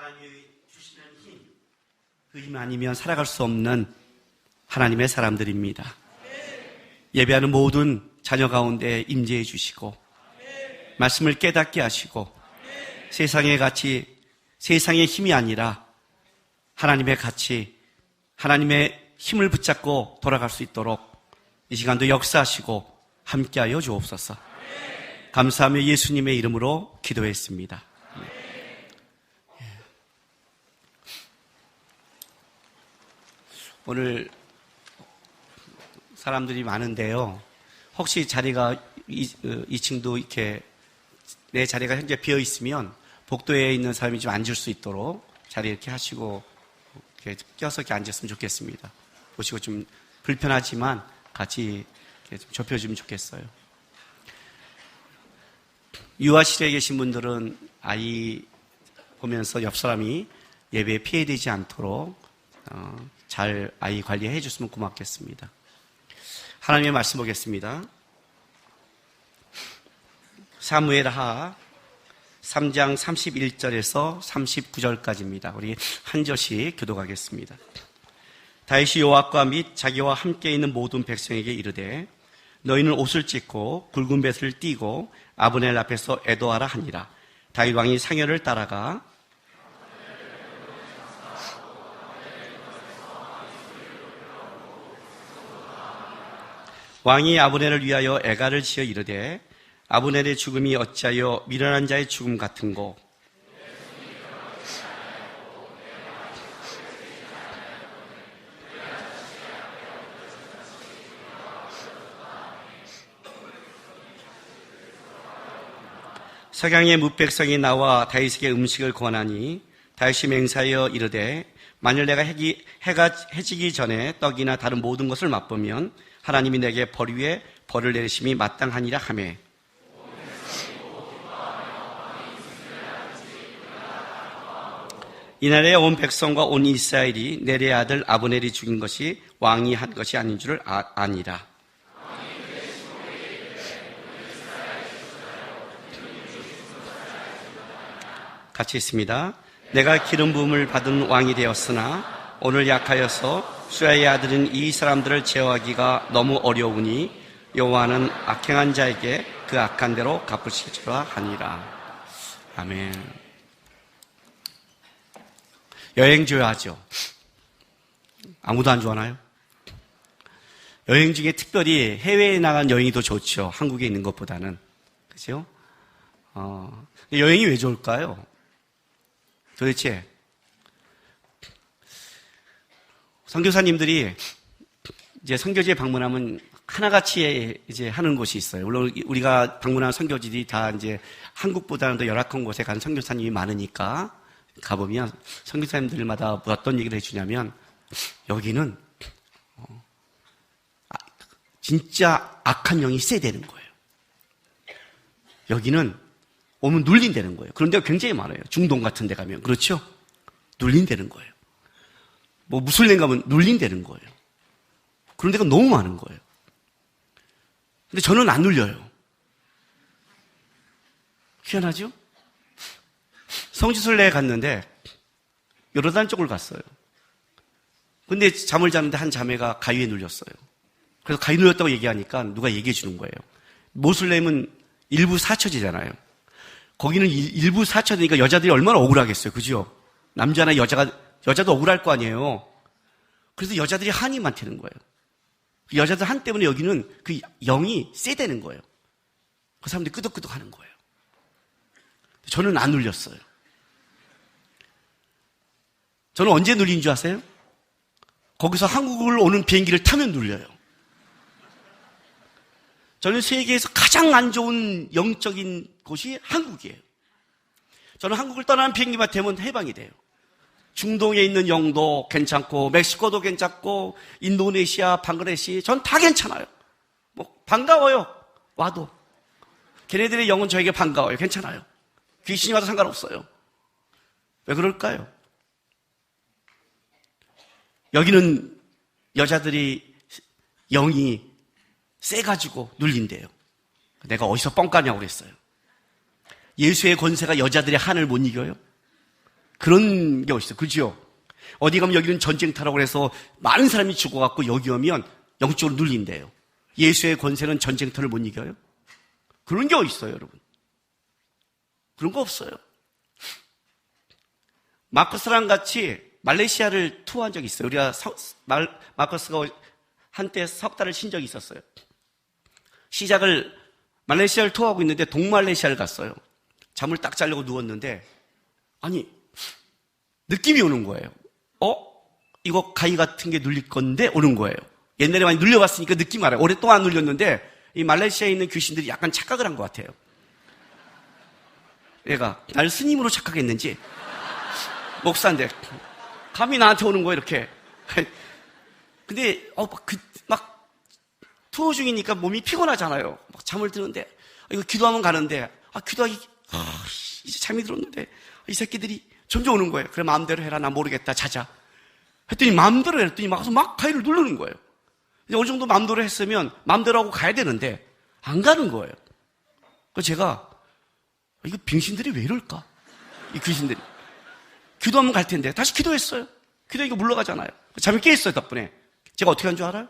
하나님이 주시는 힘, 그 힘 아니면 살아갈 수 없는 하나님의 사람들입니다. 예배하는 모든 자녀 가운데 임재해 주시고 말씀을 깨닫게 하시고 세상의 가치, 세상의 힘이 아니라 하나님의 가치, 하나님의 힘을 붙잡고 돌아갈 수 있도록 이 시간도 역사하시고 함께하여 주옵소서. 감사하며 예수님의 이름으로 기도했습니다. 오늘 사람들이 많은데요. 혹시 자리가 2층도 이렇게 내 자리가 현재 비어 있으면 복도에 있는 사람이 좀 앉을 수 있도록 자리 이렇게 하시고 이렇게 껴서 이렇게 앉았으면 좋겠습니다. 보시고 좀 불편하지만 같이 이렇게 좀 좁혀주면 좋겠어요. 유아실에 계신 분들은 아이 보면서 옆 사람이 예배에 피해되지 않도록 잘 아이 관리해 줬으면 고맙겠습니다. 하나님의 말씀 보겠습니다. 사무엘하 3장 31절에서 39절까지입니다. 우리 한 절씩 교독하겠습니다. 다윗이 요압과 및 자기와 함께 있는 모든 백성에게 이르되 너희는 옷을 찢고 굵은 뱃을 띠고 아브넬 앞에서 애도하라 하니라. 다윗 왕이 상여를 따라가 왕이 아브넬을 위하여 애가를 지어 이르되 아브넬의 죽음이 어찌하여 미련한 자의 죽음 같은고 석양의 뭇백성이 나와 다윗에게 음식을 권하니 다윗이 맹세하여 이르되 만일 내가 해가 해지기 전에 떡이나 다른 모든 것을 맛보면 하나님이 내게 벌 위에 벌을 내리심이 마땅하니라 하매 이날에 온 백성과 온 이스라엘이 넬의 아들 아브넬이 죽인 것이 왕이 한 것이 아닌 줄을 아니라. 같이 있습니다. 내가 기름 부음을 받은 왕이 되었으나 오늘 약하여서 수야의 아들인 이 사람들을 제어하기가 너무 어려우니 여호와는 악행한 자에게 그 악한 대로 갚으시리라 하니라. 아멘. 여행 좋아하죠? 아무도 안 좋아하나요? 여행 중에 특별히 해외에 나간 여행이 더 좋죠. 한국에 있는 것보다는. 그죠? 여행이 왜 좋을까요? 도대체 선교사님들이 이제 선교지에 방문하면 하나같이 이제 하는 곳이 있어요. 물론 우리가 방문한 선교지들이 다 이제 한국보다는 더 열악한 곳에 간 선교사님이 많으니까 가보면 선교사님들마다 어떤 얘기를 해주냐면 여기는 진짜 악한 영이 세대는 거예요. 여기는 오면 눌린다는 거예요. 그런 데가 굉장히 많아요. 중동 같은 데 가면. 그렇죠? 눌린다는 거예요. 뭐 무슬림 가면 눌린다는 거예요. 그런 데가 너무 많은 거예요. 근데 저는 안 눌려요. 희한하죠? 성지순례에 갔는데 요르단 쪽을 갔어요. 근데 잠을 자는데 한 자매가 가위에 눌렸어요. 그래서 가위 눌렸다고 얘기하니까 누가 얘기해 주는 거예요. 모슬렘은 일부 사처제잖아요. 거기는 일부 사처되니까 여자들이 얼마나 억울하겠어요. 그죠? 남자나 여자도 억울할 거 아니에요. 그래서 여자들이 한이 많다는 거예요. 여자들 한 때문에 여기는 그 영이 세대는 거예요. 그 사람들이 끄덕끄덕 하는 거예요. 저는 안 눌렸어요. 저는 언제 눌린 줄 아세요? 거기서 한국을 오는 비행기를 타면 눌려요. 저는 세계에서 가장 안 좋은 영적인 곳이 한국이에요. 저는 한국을 떠나는 비행기만 되면 해방이 돼요. 중동에 있는 영도 괜찮고 멕시코도 괜찮고 인도네시아, 방글라데시 전 다 괜찮아요. 뭐 반가워요. 와도. 걔네들의 영은 저에게 반가워요. 괜찮아요. 귀신이 와도 상관없어요. 왜 그럴까요? 여기는 여자들이 영이 세가지고 눌린대요. 내가 어디서 뻥까냐고 그랬어요. 예수의 권세가 여자들의 한을 못 이겨요? 그런 게 어딨어요. 그죠? 어디 가면 여기는 전쟁터라고 해서 많은 사람이 죽어갖고 여기 오면 영적으로 눌린대요. 예수의 권세는 전쟁터를 못 이겨요? 그런 게 어딨어요, 여러분? 그런 거 없어요. 마커스랑 같이 말레이시아를 투어한 적이 있어요. 우리가 마커스가 한때 석 달을 쉰 적이 있었어요. 시작을 말레이시아를 투어하고 있는데 동말레이시아를 갔어요. 잠을 딱 자려고 누웠는데 아니 느낌이 오는 거예요. 이거 가위 같은 게 눌릴 건데 오는 거예요. 옛날에 많이 눌려봤으니까 느낌 알아요. 오랫동안 안 눌렸는데 이 말레이시아에 있는 귀신들이 약간 착각을 한 것 같아요. 얘가 날 스님으로 착각했는지 목사인데 감히 나한테 오는 거예요 이렇게. 근데 막 투어 중이니까 몸이 피곤하잖아요. 막 잠을 드는데 이거 기도하면 가는데 기도하기 이제 잠이 들었는데 이 새끼들이 점점 오는 거예요. 그래 마음대로 해라 나 모르겠다 자자 했더니 마음대로 했더니 막 가위를 누르는 거예요. 이제 어느 정도 마음대로 했으면 마음대로 하고 가야 되는데 안 가는 거예요. 그래서 제가 이거 병신들이 왜 이럴까? 이 귀신들이 기도하면 갈 텐데 다시 기도했어요. 기도하니까 물러가잖아요. 잠이 깨 있어요 덕분에. 제가 어떻게 한 줄 알아요?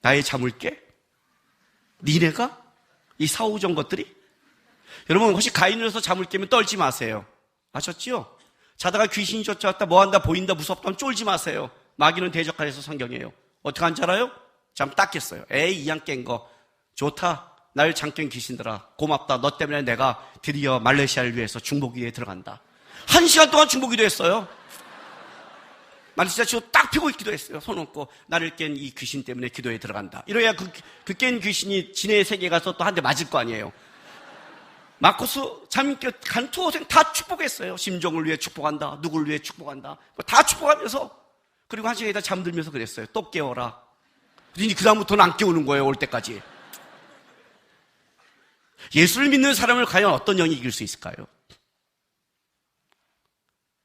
나의 잠을 깨? 니네가? 이 사후정 것들이? 여러분 혹시 가위 눌러서 잠을 깨면 떨지 마세요. 아셨지요? 자다가 귀신이 쫓아왔다 뭐한다 보인다 무섭다 하면 쫄지 마세요. 마귀는 대적하여서 성경이에요. 어떻게 한 줄 알아요? 잠 딱 깼어요. 에이 이왕 깬 거 좋다. 날 잠깬 귀신들아 고맙다. 너 때문에 내가 드디어 말레이시아를 위해서 중보기도에 들어간다. 1시간 동안 중보기도 했어요. 말레이시아 치고 딱 펴고 기도했어요. 손 얹고 나를 깬 이 귀신 때문에 기도에 들어간다. 이래야 그 깬 귀신이 지네의 세계에 가서 또 한 대 맞을 거 아니에요. 마코스 잠 간 투어생 다 축복했어요. 심정을 위해 축복한다. 누구를 위해 축복한다. 다 축복하면서 그리고 1시간에다 잠들면서 그랬어요. 또 깨워라. 그러니 그 다음부터는 안 깨우는 거예요. 올 때까지. 예수를 믿는 사람을 과연 어떤 영이 이길 수 있을까요?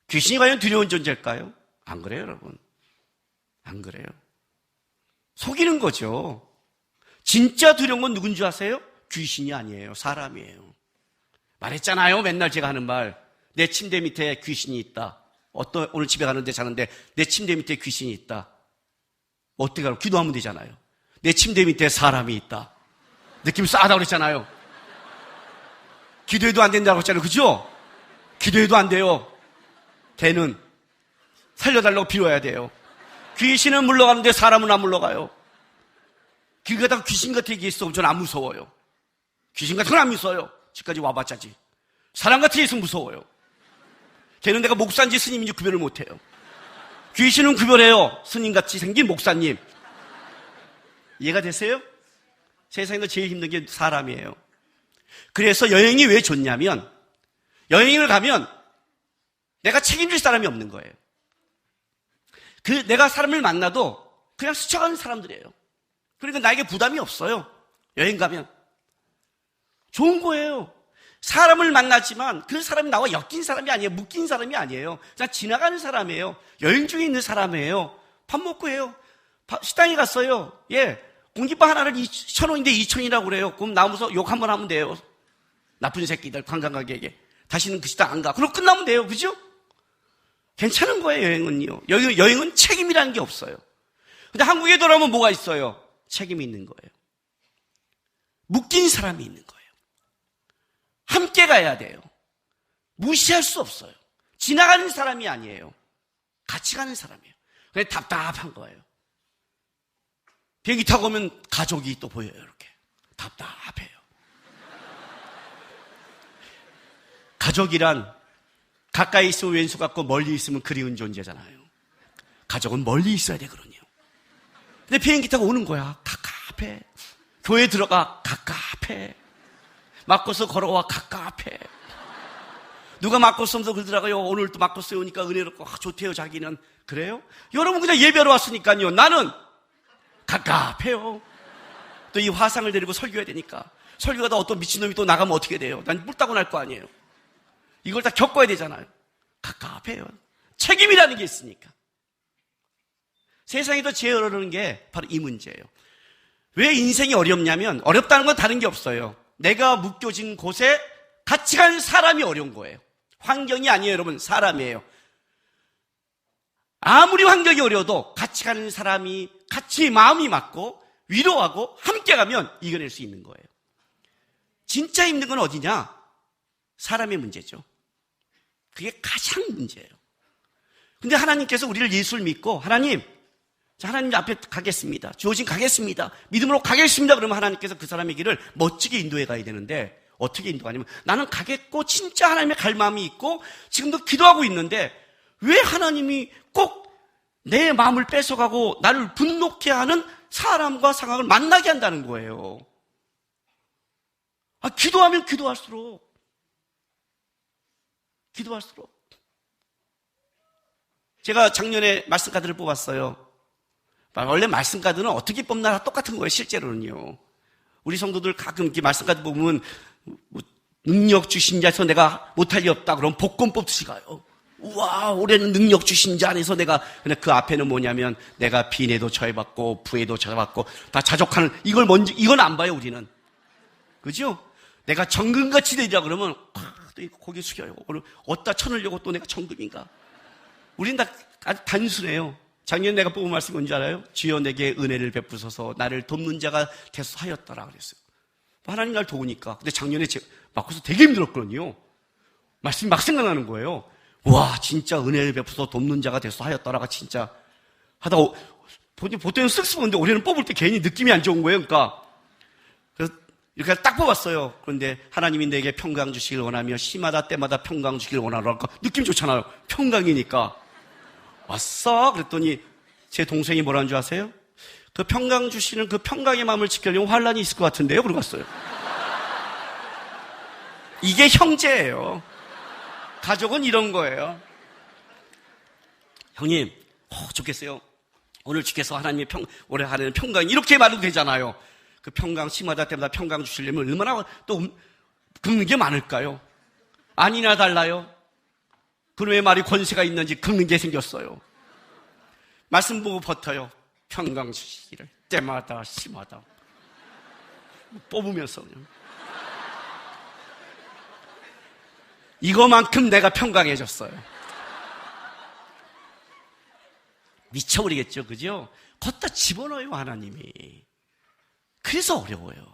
귀신이 과연 두려운 존재일까요? 안 그래요, 여러분. 안 그래요. 속이는 거죠. 진짜 두려운 건 누군지 아세요? 귀신이 아니에요. 사람이에요. 말했잖아요. 맨날 제가 하는 말. 내 침대 밑에 귀신이 있다. 오늘 집에 가는데 자는데 내 침대 밑에 귀신이 있다. 어떻게 하라고? 기도하면 되잖아요. 내 침대 밑에 사람이 있다. 느낌 싸다고 그랬잖아요. 기도해도 안 된다고 했잖아요. 그죠? 기도해도 안 돼요. 걔는 살려달라고 빌어야 돼요. 귀신은 물러가는데 사람은 안 물러가요. 길 가다가 귀신 같은 게 있어. 저는 안 무서워요. 귀신 같은 건 안 무서워요. 집까지 와봤자지. 사람 같은 게 있으면 무서워요. 걔는 내가 목사인지 스님인지 구별을 못해요. 귀신은 구별해요. 스님같이 생긴 목사님. 이해가 되세요? 세상에서 제일 힘든 게 사람이에요. 그래서 여행이 왜 좋냐면 여행을 가면 내가 책임질 사람이 없는 거예요. 내가 사람을 만나도 그냥 스쳐가는 사람들이에요. 그러니까 나에게 부담이 없어요. 여행 가면. 좋은 거예요. 사람을 만나지만 그 사람이 나와 엮인 사람이 아니에요. 묶인 사람이 아니에요. 그냥 지나가는 사람이에요. 여행 중에 있는 사람이에요. 밥 먹고 해요. 식당에 갔어요. 공깃밥 하나를 1,000원인데 2,000원이라고 그래요. 그럼 나오면서 욕 한번 하면 돼요. 나쁜 새끼들 관광객에게. 다시는 그 식당 안 가. 그럼 끝나면 돼요. 그죠? 괜찮은 거예요. 여행은요. 여행은 책임이라는 게 없어요. 근데 한국에 돌아오면 뭐가 있어요? 책임이 있는 거예요. 묶인 사람이 있는 거예요. 함께 가야 돼요. 무시할 수 없어요. 지나가는 사람이 아니에요. 같이 가는 사람이에요. 그냥 답답한 거예요. 비행기 타고 오면 가족이 또 보여요. 이렇게 답답해요. 가족이란 가까이 있으면 왼수 같고 멀리 있으면 그리운 존재잖아요. 가족은 멀리 있어야 되거든요. 근데 비행기 타고 오는 거야. 갑갑해. 교회 들어가 갑갑해. 마커스 걸어와 갑갑해. 누가 마커스 오면서 그러더라고요. 오늘 또 마커스 오니까 은혜롭고 좋대요 자기는. 그래요? 여러분 그냥 예배로 왔으니까요. 나는 갑갑해요. 또 이 화상을 데리고 설교해야 되니까. 설교하다 어떤 미친놈이 또 나가면 어떻게 돼요? 난 뿔따고 날 거 아니에요. 이걸 다 겪어야 되잖아요. 갑갑해요. 책임이라는 게 있으니까. 세상이 더 제일 어려운 게 바로 이 문제예요. 왜 인생이 어렵냐면 어렵다는 건 다른 게 없어요. 내가 묶여진 곳에 같이 가는 사람이 어려운 거예요. 환경이 아니에요, 여러분. 사람이에요. 아무리 환경이 어려워도 같이 가는 사람이 같이 마음이 맞고 위로하고 함께 가면 이겨낼 수 있는 거예요. 진짜 힘든 건 어디냐? 사람의 문제죠. 그게 가장 문제예요. 근데 하나님께서 우리를 예수를 믿고 하나님 앞에 가겠습니다. 주어진 가겠습니다. 믿음으로 가겠습니다. 그러면 하나님께서 그 사람의 길을 멋지게 인도해 가야 되는데 어떻게 인도하냐면 나는 가겠고 진짜 하나님의 갈 마음이 있고 지금도 기도하고 있는데 왜 하나님이 꼭 내 마음을 뺏어가고 나를 분노케 하는 사람과 상황을 만나게 한다는 거예요. 기도하면 기도할수록 제가 작년에 말씀 카드를 뽑았어요. 원래 말씀 카드는 어떻게 뽑나 다 똑같은 거예요. 실제로는요. 우리 성도들 가끔 이렇게 말씀 카드 보면 능력 주신 자에서 내가 못할 리 없다 그럼 복권 뽑듯이 가요. 우와, 올해는 능력 주신 자 안에서 내가, 근데 그 앞에는 뭐냐면 내가 빈에도 처해봤고 부에도 처해봤고 다 자족하는 이건 안 봐요 우리는. 그죠? 내가 정금같이 되자 그러면 또 고개 숙여요. 어디다 쳐넣으려고 또 내가 정금인가. 우린 다 아주 단순해요. 작년에 내가 뽑은 말씀이 뭔지 알아요? 주여 내게 은혜를 베푸소서 나를 돕는 자가 되소서 하였더라 그랬어요. 하나님 날 도우니까. 근데 작년에 맡고서 되게 힘들었거든요. 말씀이 막 생각나는 거예요. 와, 진짜 은혜를 베푸소 돕는 자가 되소서 하였더라가 진짜 하다가 보통은 쓱쓱 보는데 올해는 뽑을 때 괜히 느낌이 안 좋은 거예요. 그러니까 그래서 이렇게 딱 뽑았어요. 그런데 하나님이 내게 평강 주시길 원하며 시마다 때마다 평강 주시길 원하라니까 느낌 좋잖아요. 평강이니까. 왔어? 그랬더니 제 동생이 뭐라는 줄 아세요? 그 평강 주시는 그 평강의 마음을 지키려면 환란이 있을 것 같은데요? 그러고 갔어요. 이게 형제예요. 가족은 이런 거예요. 형님, 좋겠어요. 오늘 주께서 하나님의 올해 하나님의 평강 이렇게 말해도 되잖아요. 그 평강 시마다 때마다 평강 주시려면 얼마나 또 긁는 게 많을까요? 아니나 달라요. 그놈의 말이 권세가 있는지 긁는 게 생겼어요. 말씀 보고 버텨요. 평강 주시기를 때마다 시마다 뽑으면서 그냥. 이거만큼 내가 평강해졌어요. 미쳐버리겠죠, 그죠? 걷다 집어넣어요, 하나님이. 그래서 어려워요.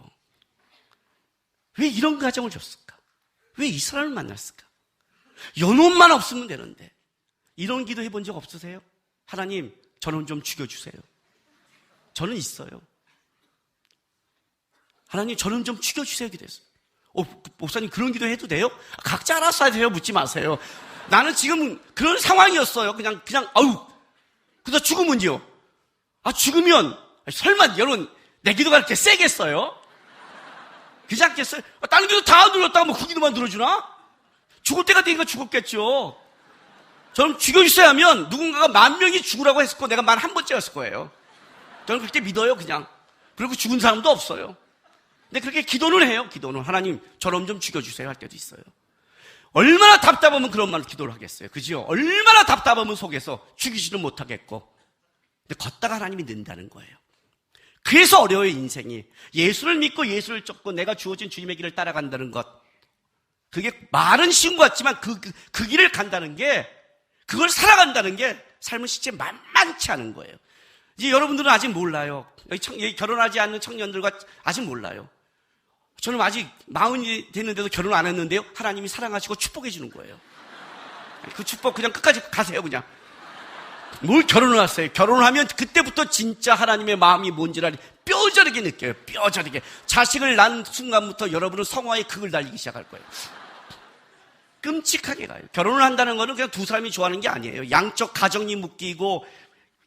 왜 이런 가정을 줬을까? 왜 이 사람을 만났을까? 연혼만 없으면 되는데. 이런 기도 해본 적 없으세요? 하나님, 저는 좀 죽여주세요. 저는 있어요. 하나님, 저는 좀 죽여주세요. 기도했어요. 목사님, 그런 기도 해도 돼요? 각자 알아서 하세요. 묻지 마세요. 나는 지금 그런 상황이었어요. 그냥, 그래서 죽으면요. 죽으면, 설마, 여러분, 내 기도가 이렇게 세겠어요? 그렇지 않겠어요? 다른 기도 다 눌렀다가 뭐 그 기도만 들어주나? 죽을 때가 되니까 죽었겠죠. 저는 죽여주세요 하면 누군가가 10,000명이 죽으라고 했을 거 내가 말 한 번째였을 거예요. 저는 그렇게 믿어요, 그냥. 그리고 죽은 사람도 없어요. 근데 그렇게 기도는 해요, 기도는. 하나님, 저놈 좀 죽여주세요 할 때도 있어요. 얼마나 답답하면 그런 말로 기도를 하겠어요. 그죠? 얼마나 답답하면 속에서 죽이지는 못하겠고. 근데 걷다가 하나님이 는다는 거예요. 그래서 어려워요, 인생이. 예수를 믿고 예수를 쫓고 내가 주어진 주님의 길을 따라간다는 것. 그게 말은 쉬운 것 같지만 그 길을 간다는 게, 그걸 살아간다는 게 삶은 실제 만만치 않은 거예요. 이제 여러분들은 아직 몰라요. 여기 결혼하지 않는 청년들과 아직 몰라요. 저는 아직 40이 됐는데도 결혼 안 했는데요. 하나님이 사랑하시고 축복해 주는 거예요. 그 축복 그냥 끝까지 가세요, 그냥. 뭘 결혼을 하세요? 결혼을 하면 그때부터 진짜 하나님의 마음이 뭔지를 뼈저리게 느껴요. 뼈저리게. 자식을 낳은 순간부터 여러분은 성화의 극을 달리기 시작할 거예요. 끔찍하게 가요. 결혼을 한다는 거는 그냥 두 사람이 좋아하는 게 아니에요. 양쪽 가정이 묶이고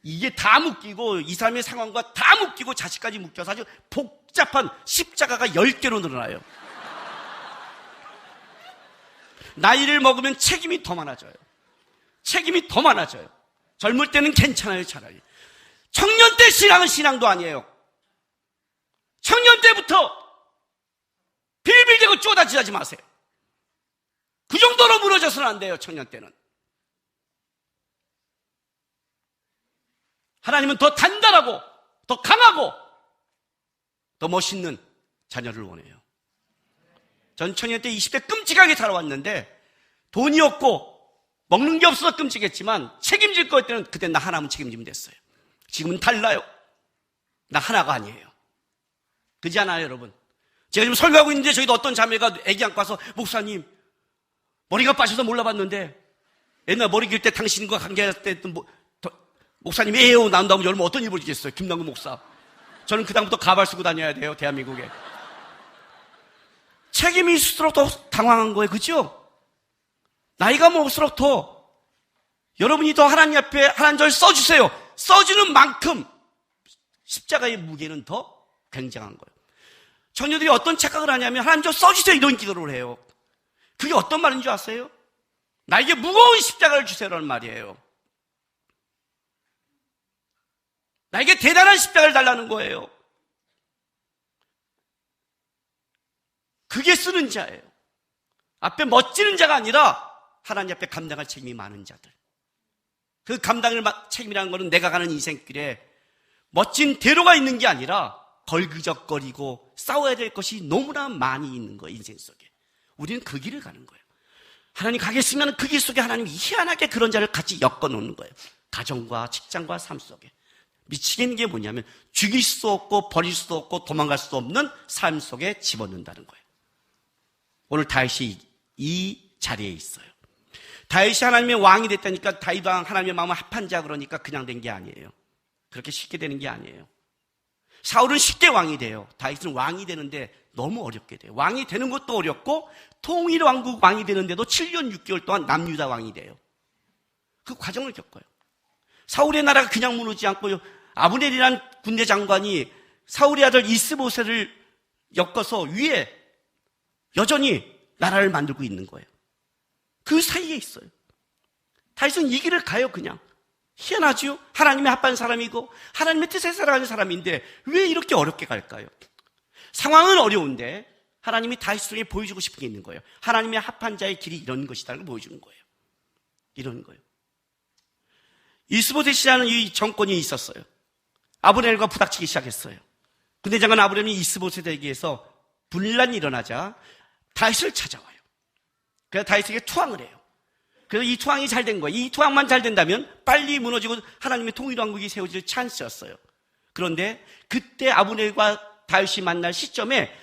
이게 다 묶이고 이 사람의 상황과 다 묶이고 자식까지 묶여서 아주 복잡한 십자가가 10개로 늘어나요. 나이를 먹으면 책임이 더 많아져요. 책임이 더 많아져요. 젊을 때는 괜찮아요, 차라리. 청년 때 신앙은 신앙도 아니에요. 청년 때부터 빌빌대고 쪼다지하지 마세요. 그 정도로 무너져서는 안 돼요, 청년 때는. 하나님은 더 단단하고 더 강하고 더 멋있는 자녀를 원해요. 전 청년 때 20대 끔찍하게 살아왔는데 돈이 없고 먹는 게 없어서 끔찍했지만 책임질 것 때는 그때 나 하나만 책임지면 됐어요. 지금은 달라요. 나 하나가 아니에요. 그렇지 않아요, 여러분? 제가 지금 설교하고 있는데 저기도 어떤 자매가 애기 안고 와서 목사님 머리가 빠져서 몰라봤는데 옛날 머리 길 때 당신과 관계할 때 목사님 에요 나온다면 여러분 어떤 일을 보시겠어요? 김남국 목사. 저는 그 다음부터 가발 쓰고 다녀야 돼요, 대한민국에. 책임이 있을수록 더 당황한 거예요, 그죠? 나이가 먹을수록 더 여러분이 더 하나님 앞에 하나님 저를 써주세요. 써주는 만큼 십자가의 무게는 더 굉장한 거예요. 처녀들이 어떤 착각을 하냐면 하나님 저 써주세요 이런 기도를 해요. 그게 어떤 말인 줄 아세요? 나에게 무거운 십자가를 주세요라는 말이에요. 나에게 대단한 십자가를 달라는 거예요. 그게 쓰는 자예요. 앞에 멋지는 자가 아니라 하나님 앞에 감당할 책임이 많은 자들. 그 감당할 책임이라는 것은 내가 가는 인생길에 멋진 대로가 있는 게 아니라 걸그적거리고 싸워야 될 것이 너무나 많이 있는 거예요, 인생 속에. 우리는 그 길을 가는 거예요. 하나님 가겠으면 그 길 속에 하나님이 희한하게 그런 자를 같이 엮어놓는 거예요. 가정과 직장과 삶 속에. 미치겠는 게 뭐냐면 죽일 수 없고 버릴 수 없고 도망갈 수 없는 삶 속에 집어넣는다는 거예요. 오늘 다윗이 이 자리에 있어요. 다윗이 하나님의 왕이 됐다니까 다윗왕 하나님의 마음을 합한 자 그러니까 그냥 된 게 아니에요. 그렇게 쉽게 되는 게 아니에요. 사울은 쉽게 왕이 돼요. 다윗은 왕이 되는데 너무 어렵게 돼요. 왕이 되는 것도 어렵고 통일 왕국 왕이 되는데도 7년 6개월 동안 남유다 왕이 돼요. 그 과정을 겪어요. 사울의 나라가 그냥 무너지지 않고 아브넬이라는 군대 장관이 사울의 아들 이스보셋을 엮어서 위에 여전히 나라를 만들고 있는 거예요. 그 사이에 있어요. 다윗은 이 길을 가요, 그냥. 희한하죠? 하나님의 합한 사람이고 하나님의 뜻에 살아가는 사람인데 왜 이렇게 어렵게 갈까요? 상황은 어려운데 하나님이 다윗 속에 보여주고 싶은 게 있는 거예요. 하나님의 합한 자의 길이 이런 것이다를 보여주는 거예요. 이런 거예요. 이스보셋이라는 이 정권이 있었어요. 아브넬과 부닥치기 시작했어요. 근데 장관 아브넬이 이스보셋에게서 분란이 일어나자 다윗을 찾아와요. 그래서 다윗에게 투항을 해요. 그래서 이 투항이 잘 된 거예요. 이 투항만 잘 된다면 빨리 무너지고 하나님의 통일왕국이 세워질 찬스였어요. 그런데 그때 아브넬과 다윗이 만날 시점에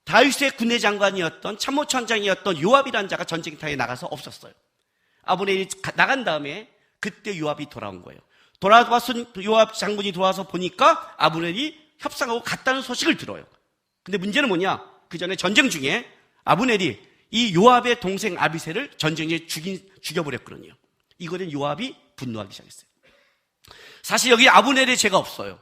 다윗의 군대 장관이었던 참모총장이었던 요압이라는 자가 전쟁터에 나가서 없었어요. 아브넬이 나간 다음에 그때 요압이 돌아온 거예요. 돌아와서 요압 장군이 돌아와서 보니까 아브넬이 협상하고 갔다는 소식을 들어요. 근데 문제는 뭐냐? 그 전에 전쟁 중에 아브넬이 이 요압의 동생 아비새를 전쟁에 죽여버렸거든요. 이거는 요압이 분노하기 시작했어요. 사실 여기 아브넬의 죄가 없어요.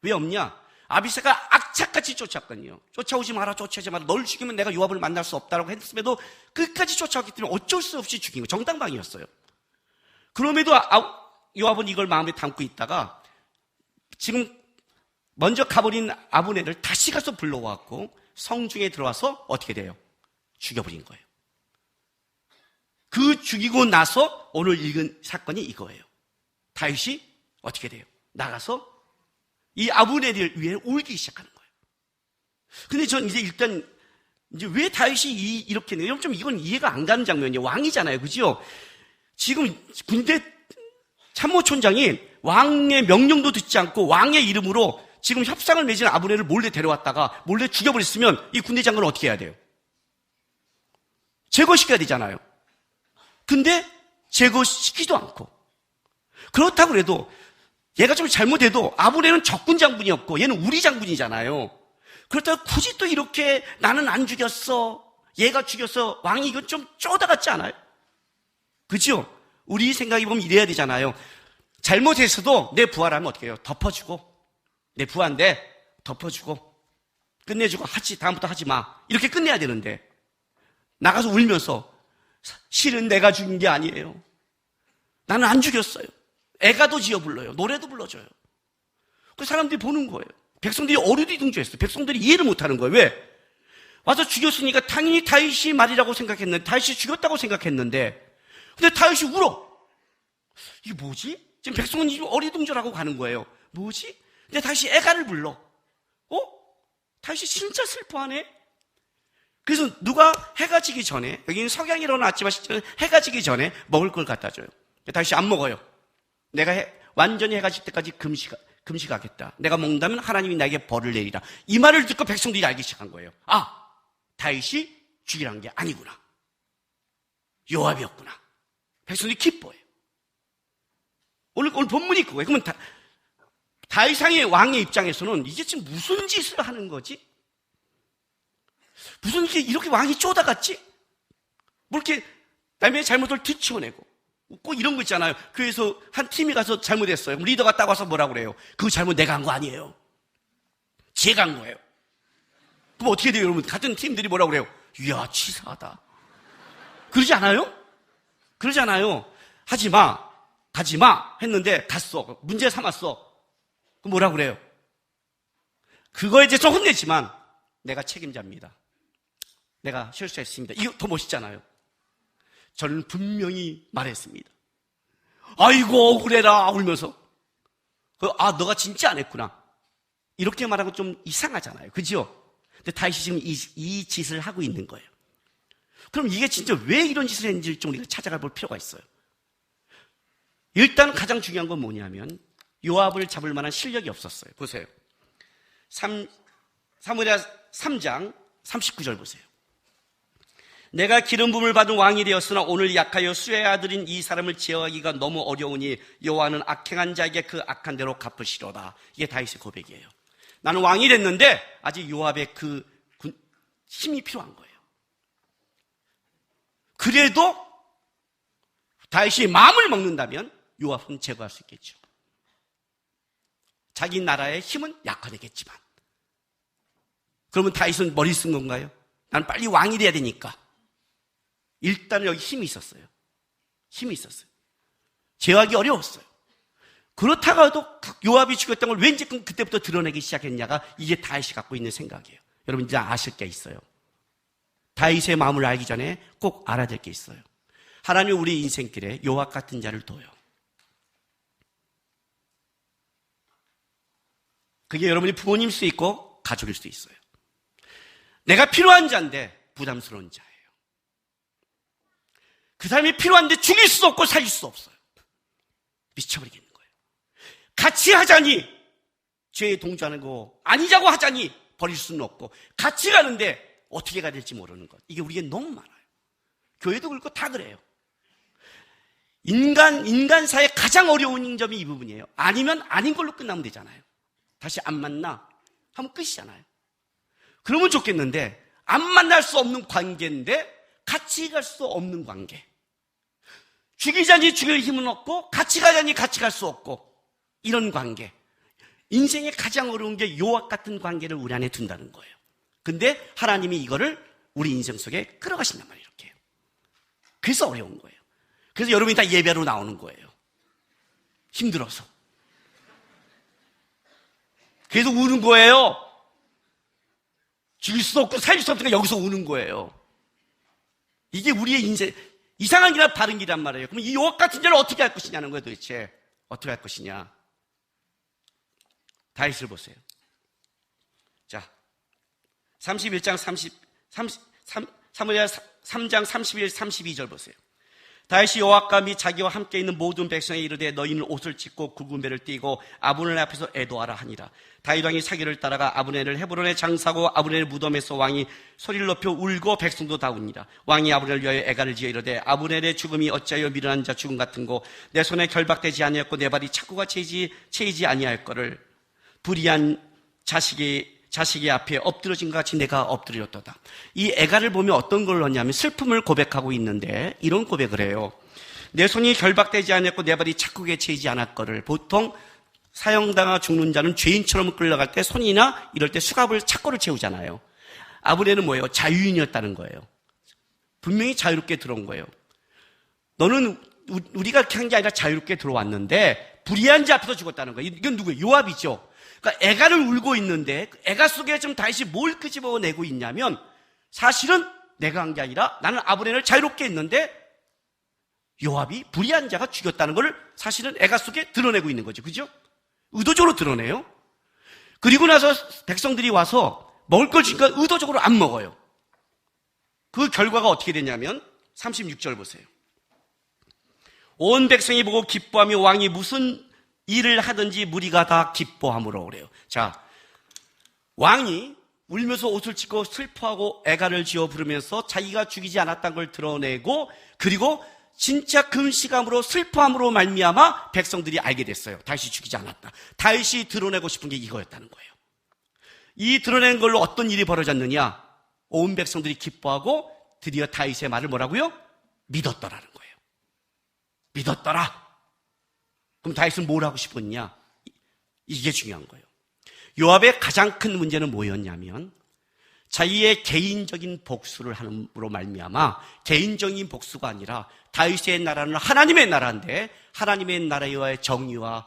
왜 없냐? 아비새가 악착같이 쫓았거든요. 쫓아오지 마라, 쫓아오지 마라. 널 죽이면 내가 요압을 만날 수 없다라고 했음에도 끝까지 쫓아왔기 때문에 어쩔 수 없이 죽인 거예요. 정당방위였어요. 그럼에도 요압은 이걸 마음에 담고 있다가 지금 먼저 가버린 아브넬을 다시 가서 불러왔고 성중에 들어와서 어떻게 돼요? 죽여버린 거예요. 그 죽이고 나서 오늘 읽은 사건이 이거예요. 다윗이 어떻게 돼요? 나가서 이 아브넬을 위해 울기 시작하는 거예요. 근데 전 이제 일단 이제 왜 다윗이 이렇게 해요? 좀 이건 이해가 안 가는 장면이에요. 왕이잖아요. 그죠? 지금 군대 참모총장이 왕의 명령도 듣지 않고 왕의 이름으로 지금 협상을 맺은 아브넬을 몰래 데려왔다가 몰래 죽여버렸으면 이 군대 장관은 어떻게 해야 돼요? 제거시켜야 되잖아요. 근데 제거시키지도 않고. 그렇다고 해도 얘가 좀 잘못해도 아브넬은 적군 장군이었고 얘는 우리 장군이잖아요. 그렇다고 굳이 또 이렇게 나는 안 죽였어, 얘가 죽였어, 왕이 이건 좀 쪼다 같지 않아요? 그죠? 우리 생각해 보면 이래야 되잖아요. 잘못했어도 내 부하라면 어떻게 해요? 덮어주고, 내 부하인데 덮어주고 끝내주고 하지, 다음부터 하지 마, 이렇게 끝내야 되는데 나가서 울면서 실은 내가 죽인 게 아니에요, 나는 안 죽였어요, 애가도 지어 불러요, 노래도 불러줘요. 그 사람들이 보는 거예요. 백성들이 어리둥절했어요. 백성들이 이해를 못하는 거예요. 왜? 와서 죽였으니까 당연히 다윗이 말이라고 생각했는데, 다윗이 죽였다고 생각했는데, 근데 다윗이 울어. 이게 뭐지? 지금 백성은 어리둥절하고 가는 거예요. 뭐지? 근데 다윗이 애가를 불러. 다윗이 진짜 슬퍼하네. 그래서 누가 해가 지기 전에, 여기는 석양이 일어났지만 실제로 해가 지기 전에 먹을 걸 갖다 줘요. 다윗이 안 먹어요. 내가 완전히 해가 질 때까지 금식하겠다. 내가 먹는다면 하나님이 나에게 벌을 내리라. 이 말을 듣고 백성들이 알기 시작한 거예요. 아, 다윗이 죽이라는 게 아니구나. 요압이었구나. 백성들이 기뻐해요. 오늘 본문이 그거예요. 그러면 다윗왕의 왕의 입장에서는 이게 지금 무슨 짓을 하는 거지? 무슨 이렇게 왕이 쪼다갔지? 뭐 이렇게 남의 잘못을 뒤치워내고 꼭 이런 거 있잖아요. 교회에서 한 팀이 가서 잘못했어요. 그럼 리더가 딱 와서 뭐라고 그래요? 그 잘못 내가 한 거 아니에요. 제가 한 거예요. 그럼 어떻게 돼요, 여러분? 같은 팀들이 뭐라고 그래요? 이야, 치사하다. 그러지 않아요? 그러지 않아요. 하지 마, 가지 마 했는데 갔어. 문제 삼았어. 그럼 뭐라고 그래요? 그거에 대해서 혼내지만 내가 책임자입니다. 내가 실수했습니다. 이거 더 멋있잖아요. 저는 분명히 말했습니다. 아이고 억울해라 울면서. 아, 너가 진짜 안 했구나. 이렇게 말하고 좀 이상하잖아요. 그죠? 근데 다윗이 지금 이 짓을 하고 있는 거예요. 그럼 이게 진짜 왜 이런 짓을 했는지 좀 우리가 찾아가 볼 필요가 있어요. 일단 가장 중요한 건 뭐냐면 요압을 잡을 만한 실력이 없었어요. 보세요. 사무엘하 3장 39절 보세요. 내가 기름 부음을 받은 왕이 되었으나 오늘 약하여 수의 아들인 이 사람을 제어하기가 너무 어려우니 여호와는 악행한 자에게 그 악한 대로 갚으시로다. 이게 다윗의 고백이에요. 나는 왕이 됐는데 아직 요압의 그 힘이 필요한 거예요. 그래도 다윗이 마음을 먹는다면 요압은 제거할 수 있겠죠. 자기 나라의 힘은 약화되겠지만. 그러면 다윗은 머리 쓴 건가요? 난 빨리 왕이 돼야 되니까. 일단 여기 힘이 있었어요. 힘이 있었어요. 제어하기 어려웠어요. 그렇다가도 요압이 죽였던 걸 왠지 그때부터 드러내기 시작했냐가 이게 다윗이 갖고 있는 생각이에요. 여러분 이제 아실 게 있어요. 다윗의 마음을 알기 전에 꼭 알아야 될 게 있어요. 하나님 우리 인생길에 요압 같은 자를 둬요. 그게 여러분이 부모님일 수 있고 가족일 수 있어요. 내가 필요한 자인데 부담스러운 자예요. 그 사람이 필요한데 죽일 수 없고 살릴 수 없어요. 미쳐버리겠는 거예요. 같이 하자니 죄에 동조하는 거 아니자고 하자니 버릴 수는 없고 같이 가는데 어떻게 가야 될지 모르는 것. 이게 우리에게 너무 많아요. 교회도 그렇고 다 그래요. 인간사의 가장 어려운 점이 이 부분이에요. 아니면 아닌 걸로 끝나면 되잖아요. 다시 안 만나 하면 끝이잖아요. 그러면 좋겠는데 안 만날 수 없는 관계인데 같이 갈 수 없는 관계. 죽이자니 죽일 힘은 없고 같이 가자니 같이 갈 수 없고 이런 관계. 인생의 가장 어려운 게 요압 같은 관계를 우리 안에 둔다는 거예요. 근데 하나님이 이거를 우리 인생 속에 끌어가신단 말이에요. 이렇게. 그래서 어려운 거예요. 그래서 여러분이 다 예배로 나오는 거예요. 힘들어서. 그래서 우는 거예요. 죽일 수 없고 살릴 수 없으니까 여기서 우는 거예요. 이게 우리의 인생, 이상한 길이나 바른 길이란 말이에요. 그럼 이 요압 같은 자를 어떻게 할 것이냐는 거예요, 도대체. 어떻게 할 것이냐. 다윗을 보세요. 자, 31장 3장 31, 32절 보세요. 다윗이 여호와과 및 자기와 함께 있는 모든 백성에 이르되 너희는 옷을 찢고 굵은 배를 띠고 아브넬 앞에서 애도하라 하니라. 다윗 왕이 사기를 따라가 아브넬을 헤브론에 장사하고 아브넬 무덤에서 왕이 소리를 높여 울고 백성도 다 우니라. 왕이 아브넬을 위하여 애가를 지어 이르되 아브넬의 죽음이 어찌하여 미련한 자 죽음 같은고 내 손에 결박되지 아니하였고 내 발이 착고가 채이지 아니할 거를 불의한 자식이 앞에 엎드러진 것 같이 내가 엎드렸도다. 이 애가를 보면 어떤 걸 넣냐면 슬픔을 고백하고 있는데 이런 고백을 해요. 내 손이 결박되지 않았고 내 발이 착국에 채이지 않았거를. 보통 사형당하 죽는 자는 죄인처럼 끌려갈 때 손이나 이럴 때 수갑을 착고를 채우잖아요. 아브넬은 뭐예요? 자유인이었다는 거예요. 분명히 자유롭게 들어온 거예요. 너는 우리가 그렇게 한 게 아니라 자유롭게 들어왔는데 불의한 자 앞에서 죽었다는 거예요. 이건 누구예요? 요압이죠. 그러니까 애가를 울고 있는데 애가 속에 지금 다윗이 뭘 끄집어내고 있냐면 사실은 내가 한 게 아니라 나는 아브넬을 자유롭게 했는데 요압이 불의한 자가 죽였다는 걸 사실은 애가 속에 드러내고 있는 거죠. 그죠? 의도적으로 드러내요. 그리고 나서 백성들이 와서 먹을 걸 주니까 의도적으로 안 먹어요. 그 결과가 어떻게 되냐면 36절 보세요. 온 백성이 보고 기뻐하며 왕이 무슨 일을 하든지 무리가 다 기뻐함으로 그래요. 자, 왕이 울면서 옷을 찢고 슬퍼하고 애가를 지어 부르면서 자기가 죽이지 않았다는 걸 드러내고, 그리고 진짜 금시감으로 슬퍼함으로 말미암아 백성들이 알게 됐어요. 다윗이 죽이지 않았다. 다윗이 드러내고 싶은 게 이거였다는 거예요. 이 드러낸 걸로 어떤 일이 벌어졌느냐? 온 백성들이 기뻐하고 드디어 다윗의 말을 뭐라고요? 믿었더라는 거예요. 믿었더라. 그럼 다윗은 뭘 하고 싶었냐? 이게 중요한 거예요. 요압의 가장 큰 문제는 뭐였냐면 자기의 개인적인 복수를 함으로 말미암아, 개인적인 복수가 아니라 다윗의 나라는 하나님의 나라인데 하나님의 나라와의 정의와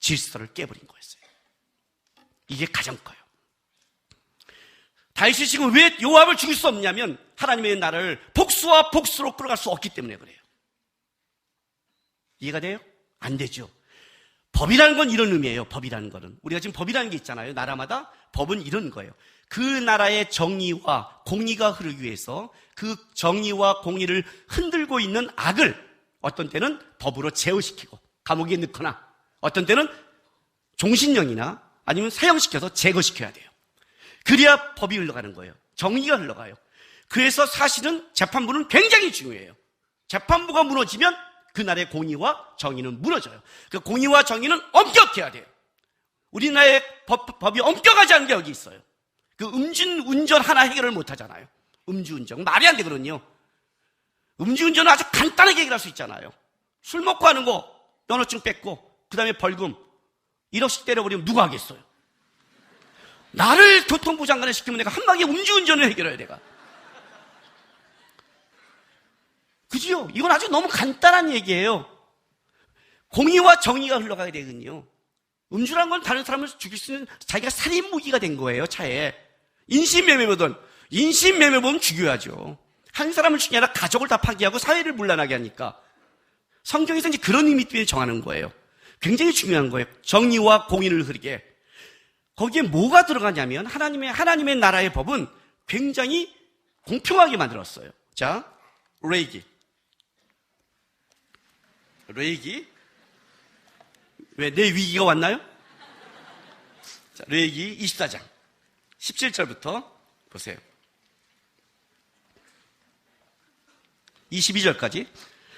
질서를 깨버린 거였어요. 이게 가장 커요. 다윗이 지금 왜 요압을 죽일 수 없냐면 하나님의 나라를 복수와 복수로 끌어갈 수 없기 때문에 그래요. 이해가 돼요? 안 되죠. 법이라는 건 이런 의미예요. 법이라는 거는, 우리가 지금 법이라는 게 있잖아요. 나라마다 법은 이런 거예요. 그 나라의 정의와 공의가 흐르기 위해서 그 정의와 공의를 흔들고 있는 악을 어떤 때는 법으로 제어시키고 감옥에 넣거나, 어떤 때는 종신령이나 아니면 사형시켜서 제거시켜야 돼요. 그래야 법이 흘러가는 거예요. 정의가 흘러가요. 그래서 사실은 재판부는 굉장히 중요해요. 재판부가 무너지면 그 나라의 공의와 정의는 무너져요. 그 공의와 정의는 엄격해야 돼요. 우리나라의 법이 엄격하지 않은 게 여기 있어요. 그 음주운전 하나 해결을 못 하잖아요. 음주운전 말이 안 되거든요. 음주운전은 아주 간단하게 해결할 수 있잖아요. 술 먹고 하는 거 면허증 뺏고 그 다음에 벌금 1억씩 때려버리면 누가 하겠어요? 나를 교통부 장관을 시키면 내가 한 방에 음주운전을 해결해야 내가. 그지요? 이건 아주 너무 간단한 얘기예요. 공의와 정의가 흘러가야 되거든요. 음주란 건 다른 사람을 죽일 수 있는 자기가 살인 무기가 된 거예요, 차에. 인신매매거든. 인신매매범은 죽여야죠. 한 사람을 죽이 아니라 가족을 다 파괴하고 사회를 문란하게 하니까. 성경에서 이제 그런 의미 때문에 정하는 거예요. 굉장히 중요한 거예요. 정의와 공의를 흐르게. 거기에 뭐가 들어가냐면 하나님의 나라의 법은 굉장히 공평하게 만들었어요. 자, 레이기. 왜 내 위기가 왔나요? 자, 레이기 24장 17절부터 보세요. 22절까지.